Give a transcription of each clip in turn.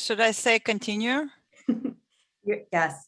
Should I say continue? Yes.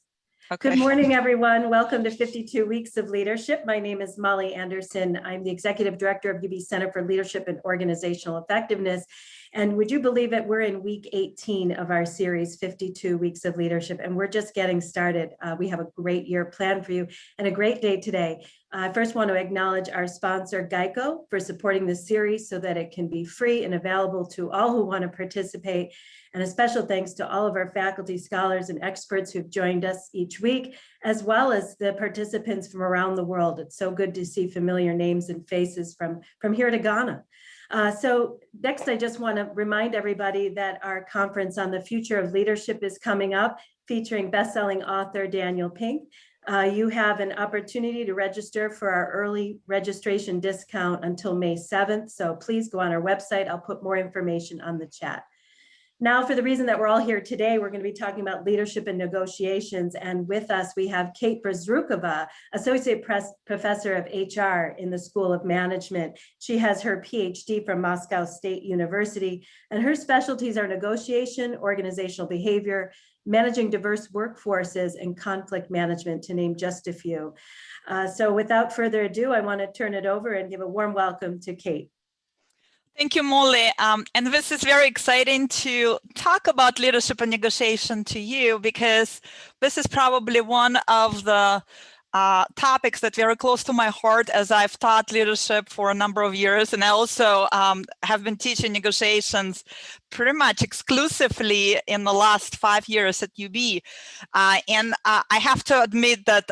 Okay. Good morning, everyone. Welcome to 52 Weeks of Leadership. My name is Molly Anderson. I'm the Executive Director of UB Center for Leadership and Organizational Effectiveness. And would you believe it, we're in week 18 of our series, 52 Weeks of Leadership, and we're just getting started. We have a great year planned for you and a great day today. I first want to acknowledge our sponsor, Geico, for supporting this series so that it can be free and available to all who want to participate. And a special thanks to all of our faculty, scholars, and experts who've joined us each week, as well as the participants from around the world. It's so good to see familiar names and faces from here to Ghana. So next, I just want to remind everybody that our conference on the future of leadership is coming up, featuring best-selling author Daniel Pink. You have an opportunity to register for our early registration discount until May 7th. So please go on our website. I'll put more information on the chat. Now, for the reason that we're all here today, we're going to be talking about leadership and negotiations. And with us, we have Kate Brzrukova, Associate Professor of HR in the School of Management. She has her PhD from Moscow State University, and her specialties are negotiation, organizational behavior, managing diverse workforces, and conflict management, to name just a few. So without further ado, I want to turn it over and give a warm welcome to Kate. Thank you, Molly. And this is very exciting to talk about leadership and negotiation to you, because this is probably one of the topics that very close to my heart, as I've taught leadership for a number of years. And I also have been teaching negotiations pretty much exclusively in the last 5 years at UB. And I have to admit that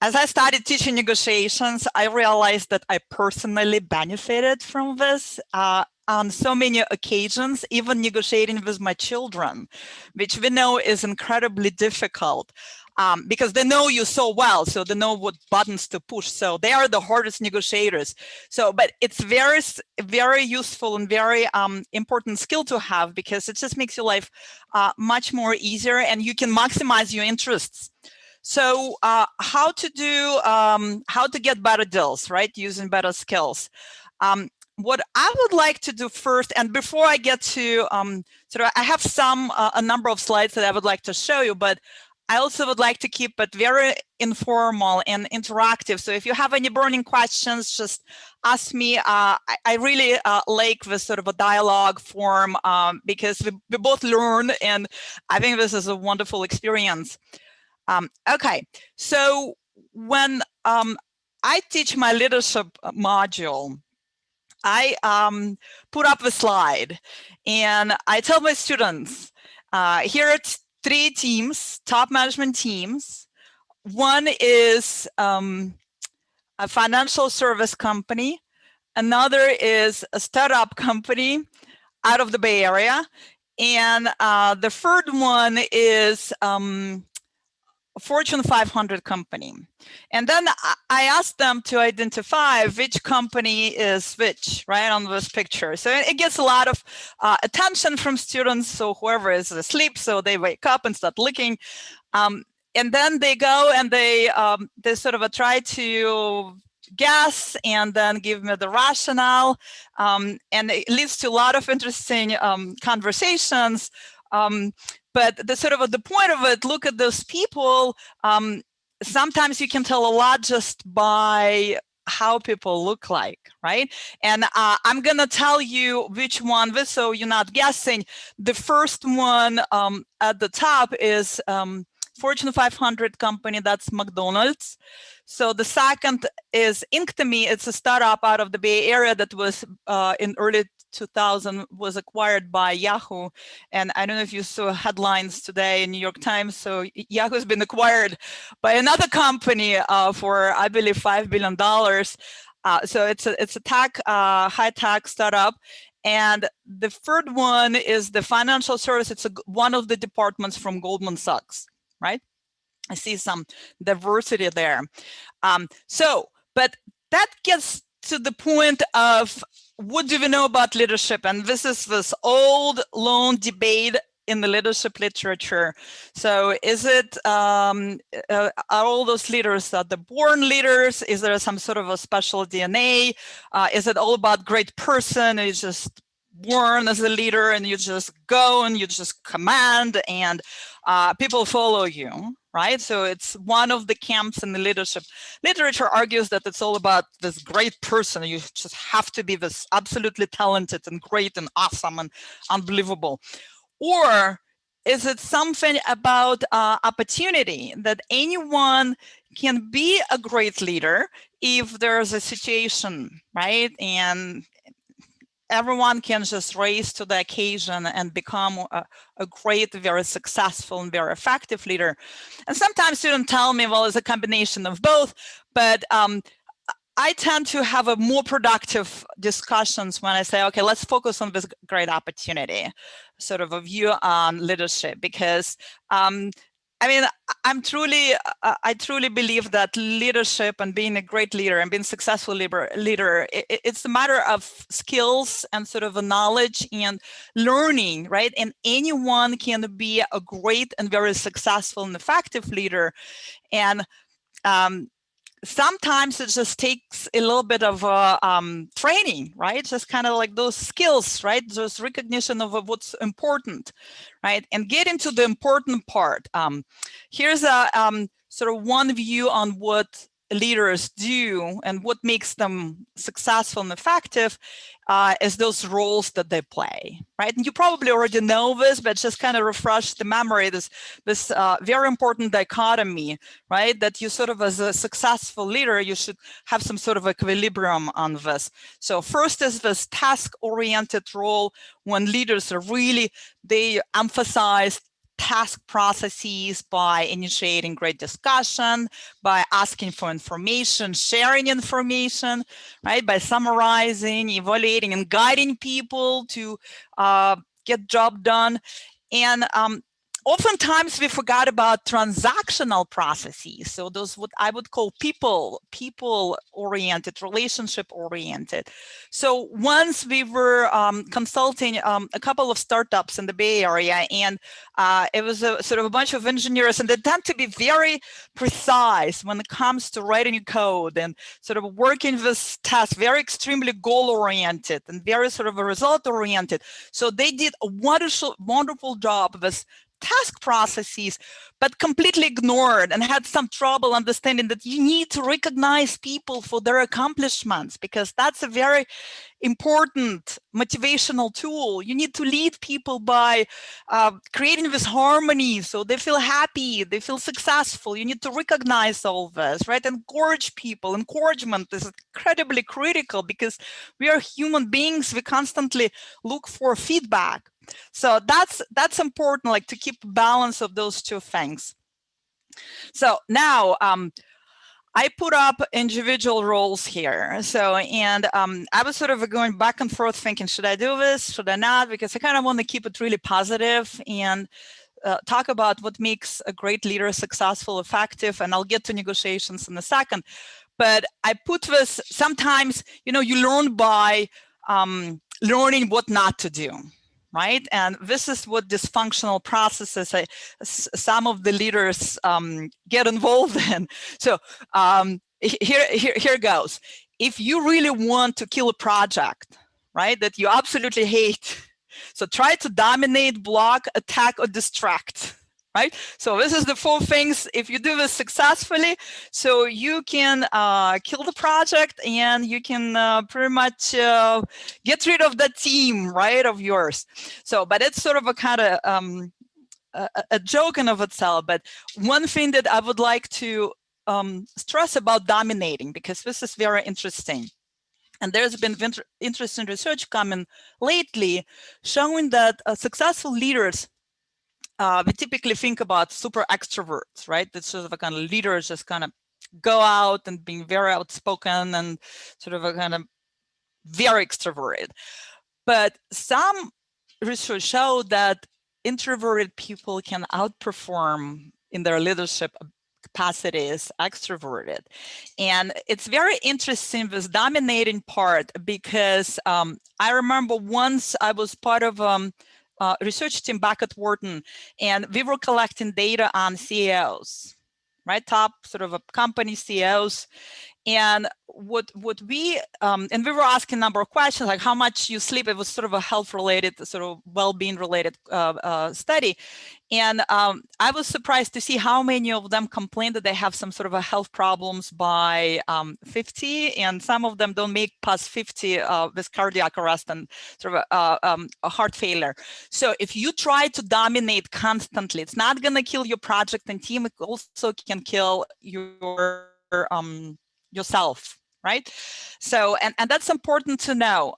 as I started teaching negotiations, I realized that I personally benefited from this on so many occasions, even negotiating with my children, which we know is incredibly difficult because they know you so well, so they know what buttons to push. So they are the hardest negotiators. So, but it's very, very useful and very important skill to have, because it just makes your life much more easier, and you can maximize your interests. So how to get better deals, right? Using better skills. What I would like to do first, and before I get to I have a number of slides that I would like to show you, but I also would like to keep it very informal and interactive. So if you have any burning questions, just ask me. I really like this sort of a dialogue form because we both learn, and I think this is a wonderful experience. Okay, so when I teach my leadership module, I put up a slide, and I tell my students, here are 3 teams, top management teams. One is a financial service company. Another is a startup company out of the Bay Area. And the third one is a Fortune 500 company. And then I asked them to identify which company is which, right, on this picture. So it gets a lot of attention from students. So whoever is asleep, so they wake up and start looking. And then they go and they sort of try to guess and then give me the rationale. And it leads to a lot of interesting conversations. But the point of it, look at those people. Sometimes you can tell a lot just by how people look like, right? And I'm gonna tell you which one, so you're not guessing. The first one at the top is Fortune 500 company, that's McDonald's. So the second is Inktomi. It's a startup out of the Bay Area that was in early 2000 was acquired by Yahoo. And I don't know if you saw headlines today in New York Times. So Yahoo has been acquired by another company for, I believe, $5 billion. So it's a tech, high-tech startup. And the third one is the financial service. It's one of the departments from Goldman Sachs, right? I see some diversity there. But that gets to the point of, what do we know about leadership? And this is this old, long debate in the leadership literature. So is it, are all those leaders the born leaders? Is there some sort of a special DNA? Is it all about great person? It's just born as a leader and you just go and you just command and people follow you, right? So it's one of the camps in the leadership. Literature argues that it's all about this great person. You just have to be this absolutely talented and great and awesome and unbelievable. Or is it something about opportunity, that anyone can be a great leader if there's a situation, right? And everyone can just raise to the occasion and become a great, very successful and very effective leader. And sometimes students tell me, well, it's a combination of both, but I tend to have a more productive discussions when I say, okay, let's focus on this great opportunity, sort of a view on leadership, because I mean, I truly believe that leadership and being a great leader and being a successful leader, it's a matter of skills and sort of a knowledge and learning, right? And anyone can be a great and very successful and effective leader. And sometimes it just takes a little bit of training, right? Just kind of like those skills, right? Just recognition of what's important, right? And get into the important part. Here's a sort of one view on what leaders do and what makes them successful and effective is those roles that they play, right? And you probably already know this, but just kind of refresh the memory, this very important dichotomy, right? That you sort of, as a successful leader, you should have some sort of equilibrium on this. So first is this task-oriented role, when leaders are really, they emphasize task processes by initiating great discussion, by asking for information, sharing information, right? By summarizing, evaluating, and guiding people to get job done. And oftentimes we forgot about transactional processes. So those what I would call people-oriented, relationship-oriented. So once we were consulting a couple of startups in the Bay Area, and it was a sort of a bunch of engineers, and they tend to be very precise when it comes to writing code and sort of working with tasks, very extremely goal-oriented and very sort of a result-oriented. So they did a wonderful job with task processes, but completely ignored and had some trouble understanding that you need to recognize people for their accomplishments, because that's a very important motivational tool. You need to lead people by creating this harmony so they feel happy, they feel successful. You need to recognize all this, right? Encourage people. Encouragement is incredibly critical because we are human beings. We constantly look for feedback. So that's important, like to keep balance of those two things. So now I put up individual roles here. So, and I was sort of going back and forth thinking, should I do this? Should I not? Because I kind of want to keep it really positive and talk about what makes a great leader successful, effective, and I'll get to negotiations in a second. But I put this, sometimes, you know, you learn by learning what not to do. Right, and this is what dysfunctional processes some of the leaders get involved in. So here goes. If you really want to kill a project, right, that you absolutely hate, so try to dominate, block, attack, or distract. Right, so this is the 4 things. If you do this successfully, so you can kill the project and you can pretty much get rid of the team, right, of yours. So, but it's sort of a kind of a joke in of itself. But one thing that I would like to stress about dominating, because this is very interesting. And there's been interesting research coming lately showing that successful leaders, we typically think about super extroverts, right? That's sort of a kind of leaders just kind of go out and being very outspoken and sort of a kind of very extroverted. But some research showed that introverted people can outperform in their leadership capacities extroverted. And it's very interesting, this dominating part, because I remember once I was part of research team back at Wharton, and we were collecting data on CEOs, right? Top sort of a company CEOs. And what we and we were asking a number of questions, like how much you sleep. It was sort of a health related, sort of well-being related study. And I was surprised to see how many of them complained that they have some sort of a health problems by 50, and some of them don't make past 50 with cardiac arrest and sort of a heart failure. So if you try to dominate constantly, it's not going to kill your project and team. It also can kill your yourself, right? So, and that's important to know.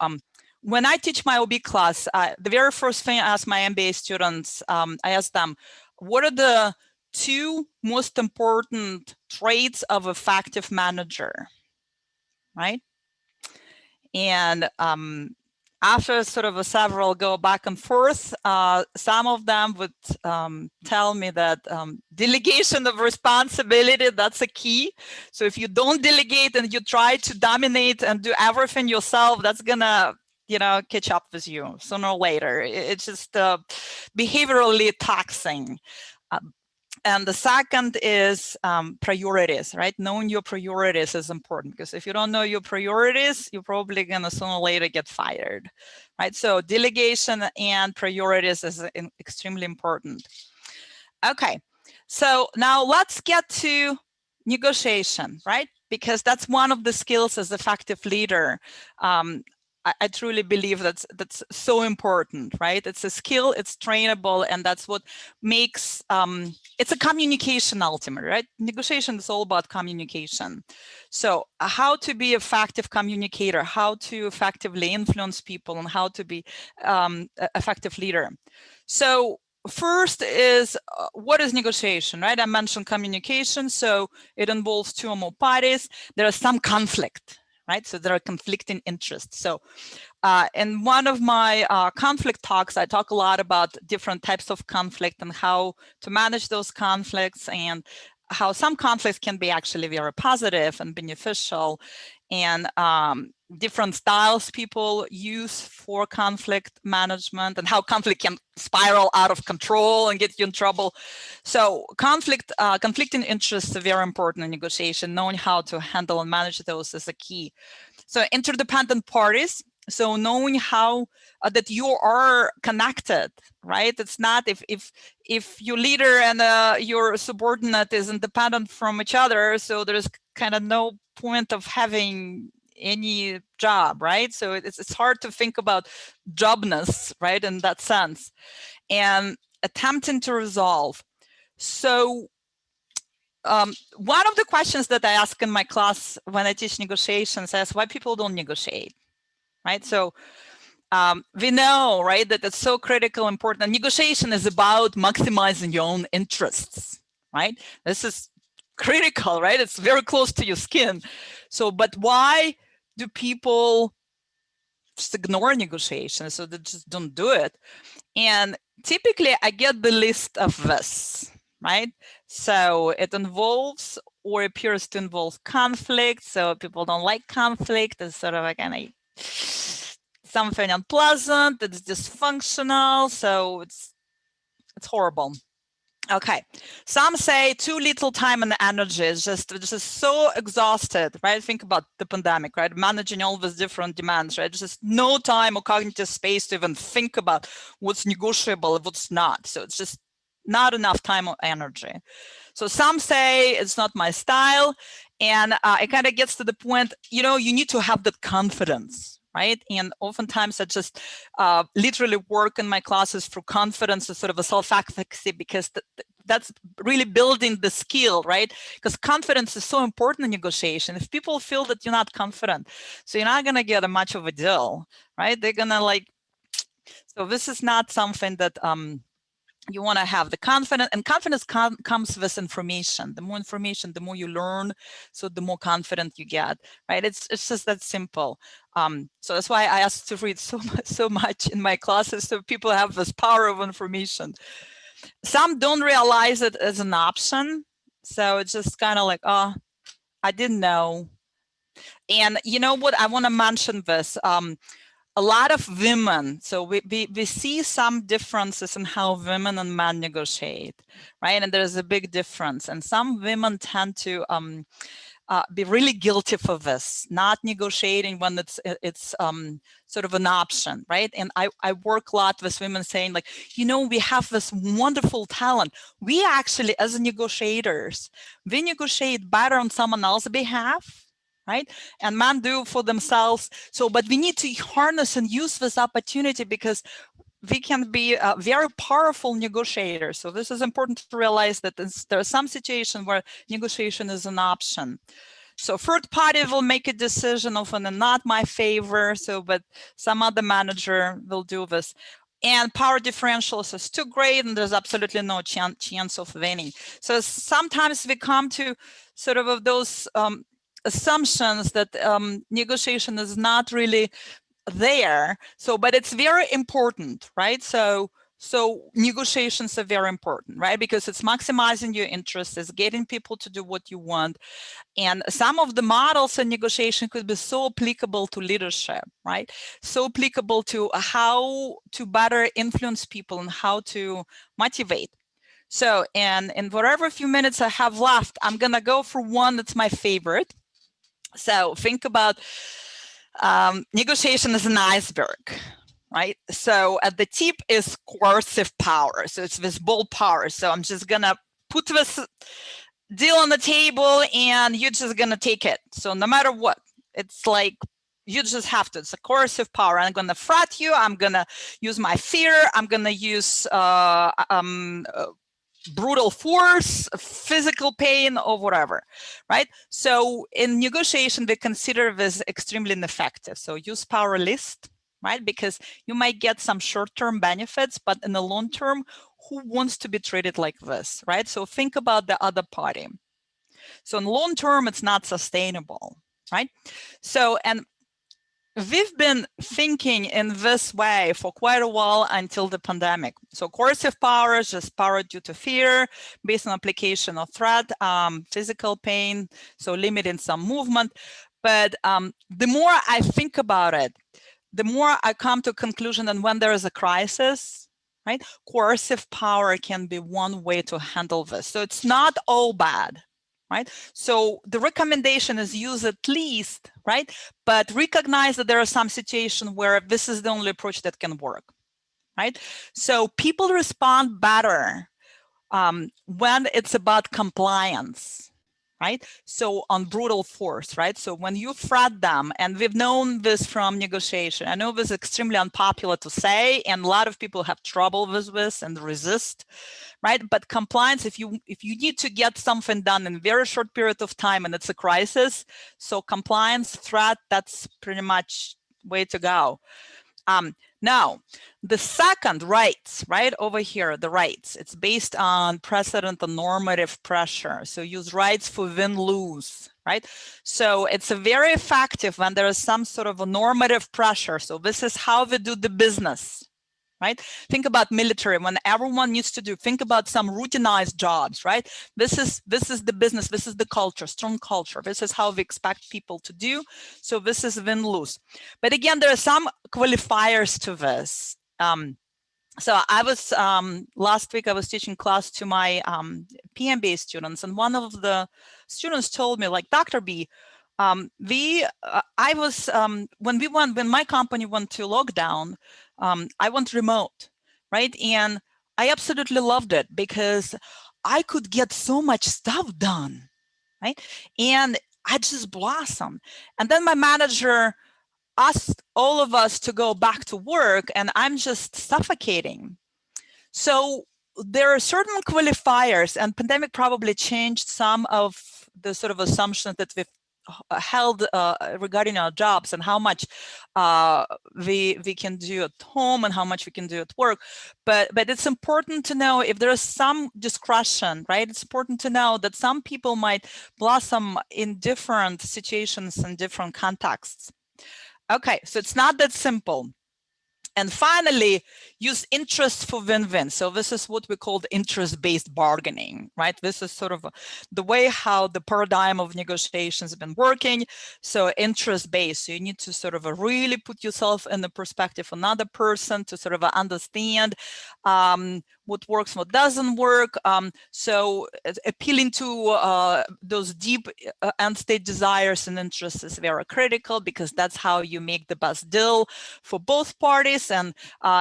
When I teach my OB class, the very first thing I ask my MBA students, I ask them, what are the 2 most important traits of effective manager, right? And after sort of several go back and forth, some of them would tell me that delegation of responsibility, that's a key. So if you don't delegate and you try to dominate and do everything yourself, that's gonna, you know, catch up with you sooner or later. It's just behaviorally taxing. And the second is priorities, right? Knowing your priorities is important, because if you don't know your priorities, you're probably gonna sooner or later get fired, right? So delegation and priorities is extremely important. Okay, so now let's get to negotiation, right? Because that's one of the skills as effective leader. I truly believe that's so important, right? It's a skill, it's trainable, and that's what makes, it's a communication ultimately, right? Negotiation is all about communication. So how to be effective communicator, how to effectively influence people, and how to be an effective leader. So first is what is negotiation, right? I mentioned communication, so it involves 2 or more parties. There is some conflict, right? So there are conflicting interests. So in one of my conflict talks, I talk a lot about different types of conflict and how to manage those conflicts, and how some conflicts can be actually very positive and beneficial, and different styles people use for conflict management, and how conflict can spiral out of control and get you in trouble. So conflicting interests are very important in negotiation. Knowing how to handle and manage those is a key. So interdependent parties. So knowing how that you are connected, right? It's not if your leader and your subordinate is independent from each other, so there's kind of no point of having any job, right? So it's hard to think about jobness, right, in that sense. And attempting to resolve. So one of the questions that I ask in my class when I teach negotiations is why people don't negotiate, right? So we know, right, that it's so critical, important. Negotiation is about maximizing your own interests, right? This is critical, right? It's very close to your skin. So, but why do people just ignore negotiations? So they just don't do it. And typically I get the list of this, right? So it involves or appears to involve conflict. So people don't like conflict. It's sort of like something unpleasant, it's dysfunctional, so it's horrible. Okay, some say too little time and energy is just so exhausted, right? Think about the pandemic, right? Managing all these different demands, right? Just no time or cognitive space to even think about what's negotiable and what's not. So it's just not enough time or energy. So some say it's not my style, and it kind of gets to the point, you know, you need to have that confidence, right? And oftentimes I just literally work in my classes through confidence as sort of a self-efficacy, because that's really building the skill, right? Because confidence is so important in negotiation. If people feel that you're not confident, so you're not going to get much of a deal, right? They're going to like, so this is not something that you want to have the confidence, and confidence comes with information. The more information, the more you learn, so the more confident you get, right? It's just that simple. So that's why I ask to read so much in my classes, so people have this power of information. Some don't realize it as an option, so it's just kind of like, oh, I didn't know. And you know what? I want to mention this. A lot of women, so we see some differences in how women and men negotiate, right? And there's a big difference. And some women tend to be really guilty for this, not negotiating when it's sort of an option, right? And I work a lot with women saying like, you know, we have this wonderful talent. We actually, as negotiators, we negotiate better on someone else's behalf, right? And men do for themselves. So, but we need to harness and use this opportunity because we can be very powerful negotiators. So this is important to realize that there are some situations where negotiation is an option. So third party will make a decision, often in not my favor. So, but some other manager will do this. And power differentials is too great, and there's absolutely no chance of winning. So sometimes we come to sort of those assumptions that negotiation is not really there. So, but it's very important, right? So negotiations are very important, right? Because it's maximizing your interests, it's getting people to do what you want. And some of the models in negotiation could be so applicable to leadership, right? So applicable to how to better influence people and how to motivate. So, and in whatever few minutes I have left, I'm gonna go for one that's my favorite. So think about negotiation is an iceberg, right? So at the tip is coercive power. So it's this bold power. So I'm just gonna put this deal on the table and you're just gonna take it. So no matter what, it's like you just have to. It's a coercive power. I'm gonna threat you. I'm gonna use my fear. I'm gonna use brutal force, physical pain, or whatever, right? So in negotiation, we consider this extremely ineffective. So use power list, right? Because you might get some short-term benefits, but in the long term, who wants to be treated like this, right? So think about the other party. So in long term, it's not sustainable, right? So, and we've been thinking in this way for quite a while until the pandemic. So coercive power is just power due to fear, based on application of threat, physical pain, so limiting some movement. But the more I think about it, the more I come to a conclusion that when there is a crisis, right, coercive power can be one way to handle this. So it's not all bad. Right? So the recommendation is use at least, right? But recognize that there are some situations where this is the only approach that can work, right? So people respond better when it's about compliance, right? So on brutal force, right? So when you threat them, and we've known this from negotiation, I know this is extremely unpopular to say, and a lot of people have trouble with this and resist, right? But compliance, if you need to get something done in a very short period of time and it's a crisis, so compliance, threat, that's pretty much way to go. Now, the second rights, right over here, the rights, it's based on precedent and normative pressure. So use rights for win-lose, right? So it's a very effective when there is some sort of a normative pressure. So this is how we do the business, right? Think about military, when everyone needs to do, think about some routinized jobs, right? This is the business, this is the culture, strong culture. This is how we expect people to do. So this is win-lose. But again, there are some qualifiers to this. So I was, last week I was teaching class to my PMBA students, and one of the students told me, like, Dr. B, when my company went to lockdown, I went remote, right? And I absolutely loved it because I could get so much stuff done, right? And I just blossomed. And then my manager asked all of us to go back to work, and I'm just suffocating. So there are certain qualifiers, and pandemic probably changed some of the sort of assumptions that we've held regarding our jobs and how much we can do at home and how much we can do at work. But it's important to know if there is some discretion, right? It's important to know that some people might blossom in different situations and different contexts. Okay, so it's not that simple. And finally, use interest for win-win. So this is what we call the interest-based bargaining, right? This is sort of the way how the paradigm of negotiations have been working. So interest-based, so you need to sort of really put yourself in the perspective of another person to sort of understand what works, what doesn't work. So appealing to those deep end-state desires and interests is very critical, because that's how you make the best deal for both parties. And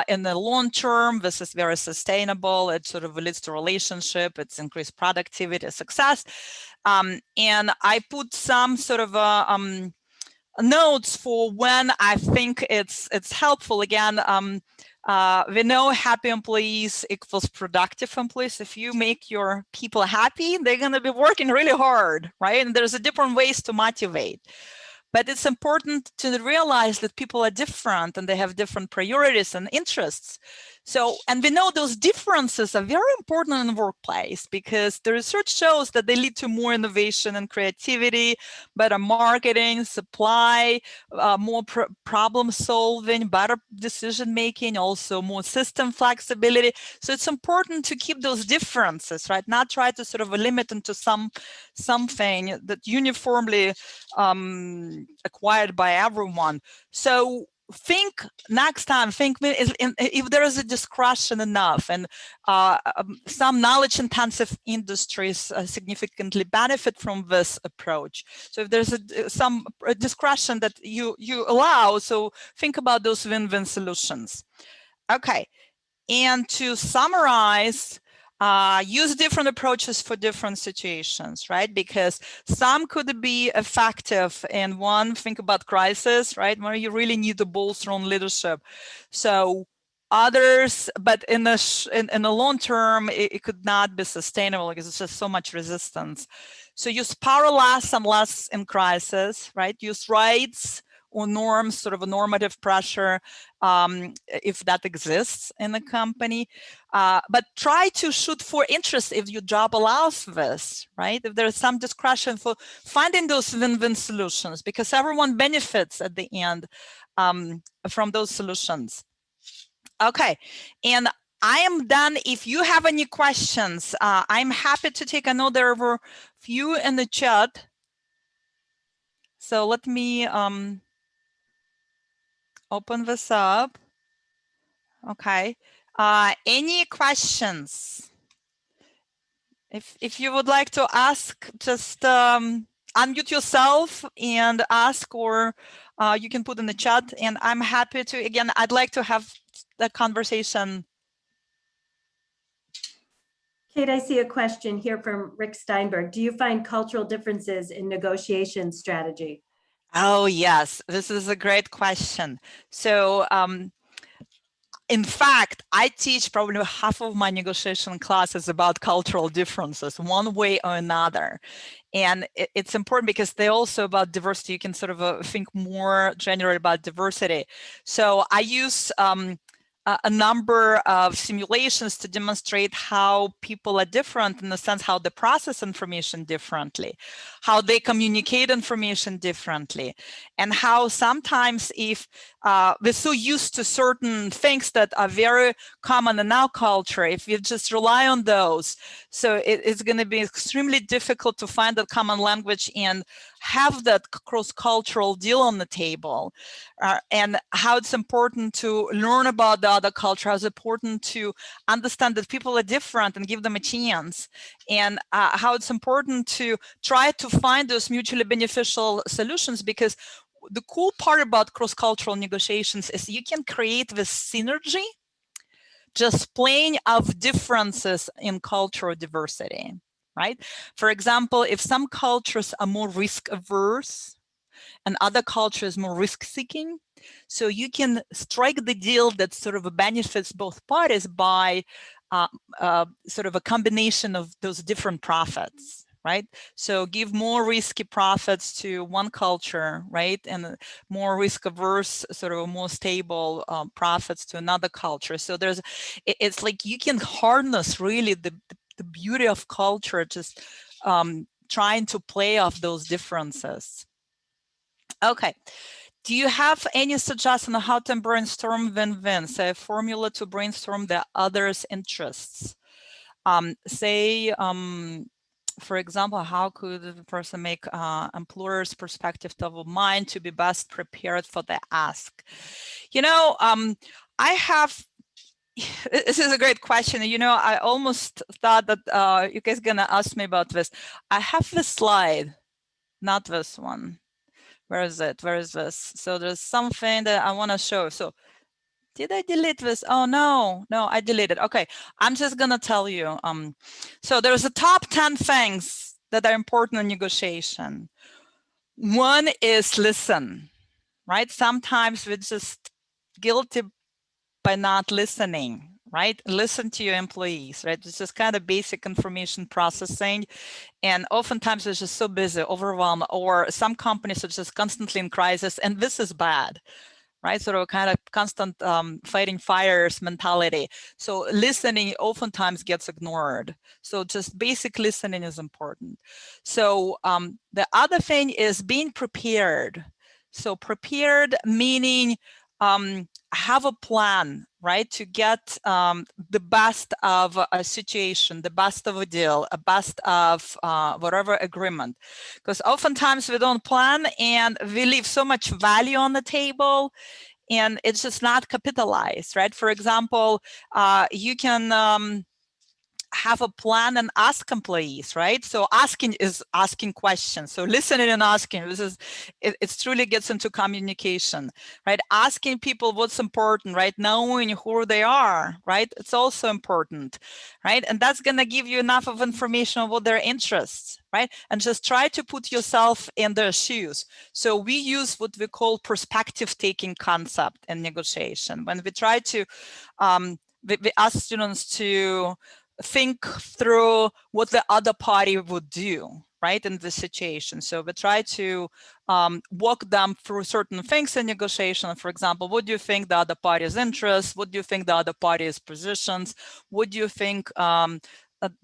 in the long term, this is very sustainable. It sort of leads to relationship. It's increased productivity, success. And I put some sort of notes for when I think it's helpful. Again, we know happy employees equals productive employees. If you make your people happy, they're going to be working really hard, right? And there's a different ways to motivate. But it's important to realize that people are different and they have different priorities and interests. So, and we know those differences are very important in the workplace, because the research shows that they lead to more innovation and creativity, better marketing, supply, more problem solving, better decision making, also more system flexibility. So it's important to keep those differences, right? Not try to sort of limit into something that uniformly acquired by everyone. So think next time, think if there is a discretion enough, and some knowledge intensive industries significantly benefit from this approach. So if there's some discretion that you allow, so think about those win-win solutions. Okay, and to summarize, use different approaches for different situations, right? Because some could be effective in one, think about crisis, right? Where you really need to bolster on leadership. So others, but in the long term, it could not be sustainable, because it's just so much resistance. So use power less and less in crisis, right? Use rights or norms, sort of a normative pressure, if that exists in the company. But try to shoot for interest if your job allows this, right? If there's some discretion for finding those win-win solutions, because everyone benefits at the end from those solutions. Okay, and I am done. If you have any questions, I'm happy to take. I know there were a few in the chat. So let me open this up. Okay. Any questions? If you would like to ask, just unmute yourself and ask, or you can put in the chat, and I'm happy to. Again, I'd like to have the conversation. Kate, I see a question here from Rick Steinberg. Do you find cultural differences in negotiation strategy? Oh, yes, this is a great question. So in fact, I teach probably half of my negotiation classes about cultural differences, one way or another. And it's important because they're also about diversity. You can sort of think more generally about diversity. So I use a number of simulations to demonstrate how people are different, in the sense how they process information differently, how they communicate information differently, and how sometimes if we're so used to certain things that are very common in our culture, if you just rely on those, so it's going to be extremely difficult to find that common language and have that cross-cultural deal on the table. And how it's important to learn about the other culture, how it's important to understand that people are different and give them a chance, and how it's important to try to find those mutually beneficial solutions, because the cool part about cross-cultural negotiations is you can create this synergy just playing of differences in cultural diversity, right? For example, if some cultures are more risk averse and other cultures more risk seeking, so you can strike the deal that sort of benefits both parties by sort of a combination of those different profits, right? So give more risky profits to one culture, right? And more risk averse, sort of more stable profits to another culture. So it's like you can harness really the beauty of culture, just trying to play off those differences. Okay, Do you have any suggestion on how to brainstorm win-win? Say a formula to brainstorm the other's interests. For example, how could the person make employer's perspective top of mind to be best prepared for the ask? You know, I have, this is a great question. You know, I almost thought that you guys gonna ask me about this. I have this slide, not this one. Where is it? Where is this? So there's something that I want to show. So did I delete this? Oh, no, I deleted. Okay, I'm just going to tell you. So there's a top 10 things that are important in negotiation. One is listen, right? Sometimes we're just guilty by not listening, right? Listen to your employees, right? It's just kind of basic information processing. And oftentimes it's just so busy, overwhelmed, or some companies are just constantly in crisis, and this is bad, right? Sort of kind of constant fighting fires mentality. So listening oftentimes gets ignored. So just basic listening is important. So the other thing is being prepared. So prepared meaning have a plan, right, to get the best of a situation, the best of a deal, a best of whatever agreement. Because oftentimes we don't plan and we leave so much value on the table and it's just not capitalized, right? For example, you can have a plan and ask employees, right? So asking is asking questions. So listening and asking, this is, it truly gets into communication, right? Asking people what's important, right? Knowing who they are, right? It's also important, right? And that's going to give you enough of information about their interests, right? And just try to put yourself in their shoes. So we use what we call perspective taking concept in negotiation. When we try to, we ask students to think through what the other party would do, right, in this situation. So we try to walk them through certain things in negotiation. For example, what do you think the other party's interests? What do you think the other party's positions? What do you think the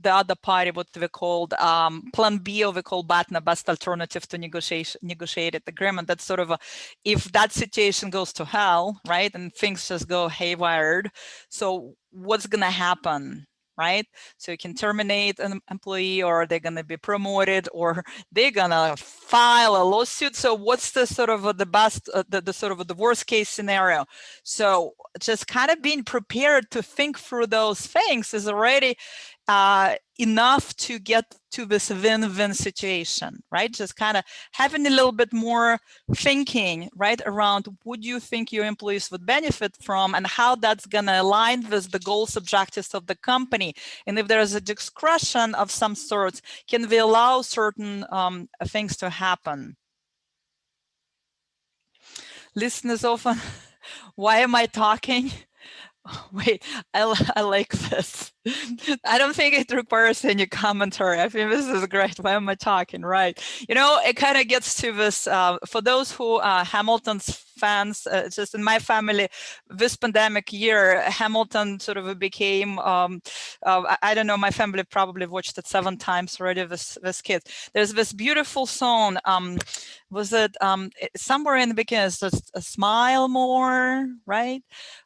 other party, what we called plan B, or we call BATNA, best alternative to negotiated agreement? That's sort of a, if that situation goes to hell, right, and things just go haywired, so what's going to happen? Right? So you can terminate an employee, or they're going to be promoted, or they're going to file a lawsuit. So what's the sort of the best, the sort of the worst case scenario? So just kind of being prepared to think through those things is already enough to get to this win-win situation, right? Just kind of having a little bit more thinking, right, around what do you think your employees would benefit from and how that's going to align with the goals, objectives of the company. And if there is a discretion of some sorts, can we allow certain things to happen? Listeners often, why am I talking? Wait, I like this. I don't think it requires any commentary. I think this is great. Why am I talking? Right. You know, it kind of gets to this, for those who are Hamilton's fans, just in my family, this pandemic year, Hamilton sort of became, I don't know, my family probably watched it 7 times already with kids. There's this beautiful song, was it somewhere in the beginning, it's just a smile more, right?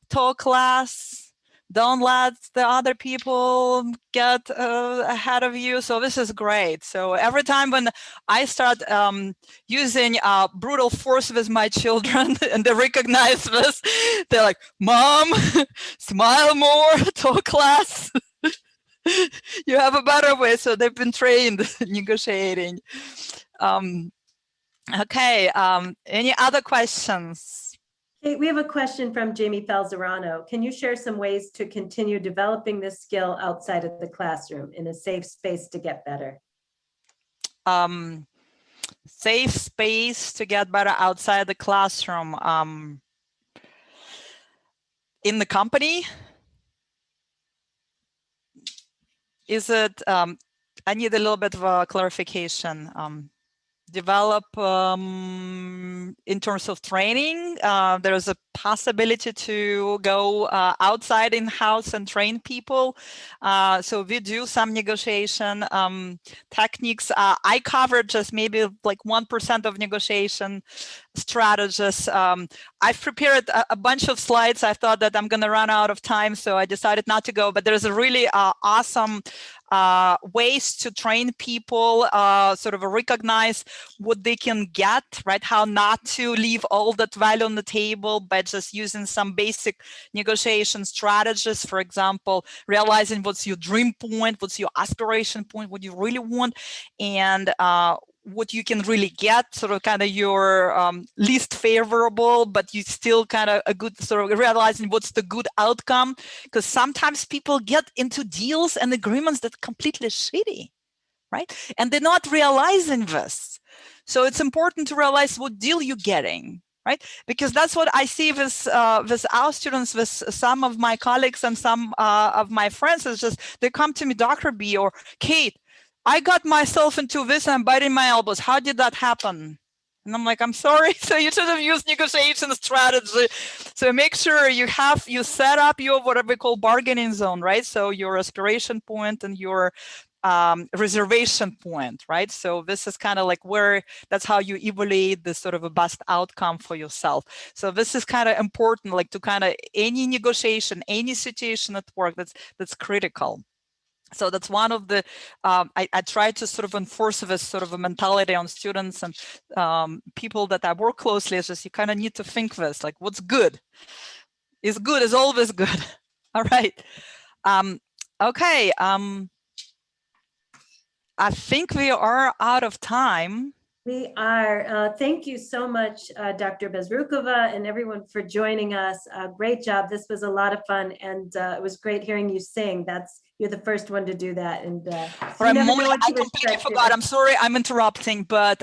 Talk less, don't let the other people get ahead of you. So this is great. So every time when I start using brutal force with my children and they recognize this, they're like, Mom, smile more, talk less. You have a better way. So they've been trained negotiating. Okay, any other questions? Hey, we have a question from Jamie Falzerano. Can you share some ways to continue developing this skill outside of the classroom in a safe space to get better? Safe space to get better outside the classroom. In the company? Is it, I need a little bit of a clarification. Develop in terms of training. There's a possibility to go outside in-house and train people. So we do some negotiation techniques. I cover just maybe like 1% of negotiation strategists. I've prepared a bunch of slides. I thought that I'm going to run out of time, so I decided not to go, but there's a really awesome ways to train people, sort of recognize what they can get, right? How not to leave all that value on the table by just using some basic negotiation strategies. For example, realizing what's your dream point, what's your aspiration point, what you really want, and what you can really get, sort of kind of your least favorable, but you still kind of a good sort of realizing what's the good outcome, because sometimes people get into deals and agreements that are completely shitty, right? And they're not realizing this. So it's important to realize what deal you're getting, right? Because that's what I see with our students, with some of my colleagues and some of my friends. Is just they come to me, Dr. B or Kate, I got myself into this and I'm biting my elbows. How did that happen? And I'm like, I'm sorry. So you should have used negotiation strategy. So make sure you set up your what we call bargaining zone, right? So your aspiration point and your reservation point, right? So this is kind of like that's how you evaluate the sort of a best outcome for yourself. So this is kind of important, like to kind of any negotiation, any situation at work that's critical. So that's one of the, I try to sort of enforce this sort of a mentality on students and people that I work closely. It's just you kind of need to think this, like what's good is always good. All right. Okay. I think we are out of time. We are. Thank you so much, Dr. Bezrukova, and everyone for joining us. Great job. This was a lot of fun, and it was great hearing you sing. You're the first one to do that, and Molly, I completely forgot. I'm sorry, I'm interrupting, but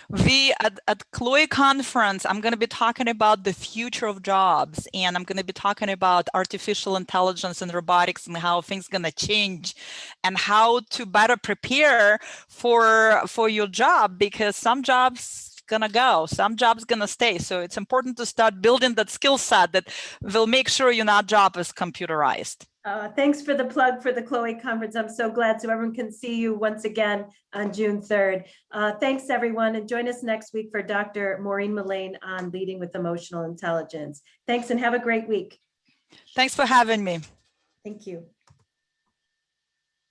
we at CLOE conference, I'm going to be talking about the future of jobs, and I'm going to be talking about artificial intelligence and robotics and how things going to change, and how to better prepare for your job, because some jobs gonna go, some jobs gonna stay. So it's important to start building that skill set that will make sure your job is computerized. Thanks for the plug for the CLOE conference. I'm so glad so everyone can see you once again on June 3rd. Thanks everyone, and join us next week for Dr. Maureen Mullane on leading with emotional intelligence. Thanks and have a great week. Thanks for having me. Thank you.